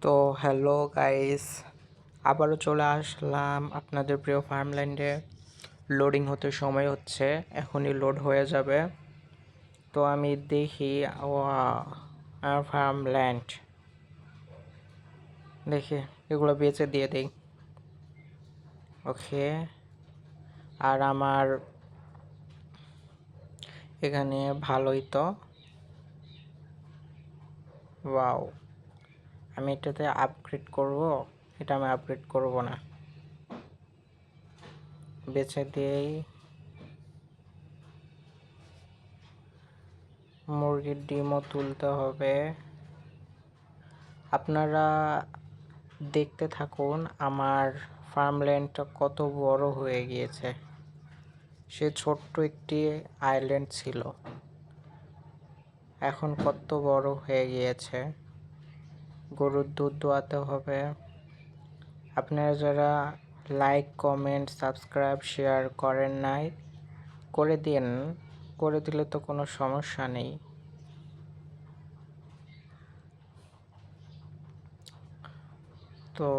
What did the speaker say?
তো hello guys, আবারও চলে আসলাম আপনাদের প্রিয় ফার্মল্যান্ডে। লোডিং হতে সময় হচ্ছে, এখনই লোড হয়ে যাবে। তো আমি দেখি ফার্মল্যান্ড দেখি এগুলো বেচে দিয়ে দিই। ওকে, আর আমার এখানে ভালোই তো। ওয়াও, আমি এটাতে আপগ্রেড করব? এটা আমি আপগ্রেড করব না, বেচে দিয়েই। মুরগির ডিমও তুলতে হবে। আপনারা দেখতে থাকুন আমার ফার্মল্যান্ডটা কত বড় হয়ে গিয়েছে। সে ছোট্ট একটি আইল্যান্ড ছিল, এখন কত বড় হয়ে গিয়েছে। গরুর দুধ দোয়াতে হবে। আপনারা যারা লাইক, কমেন্ট, সাবস্ক্রাইব, শেয়ার করেন নাই, করে দিন। করে দিলে তো কোনো সমস্যা নেই। তো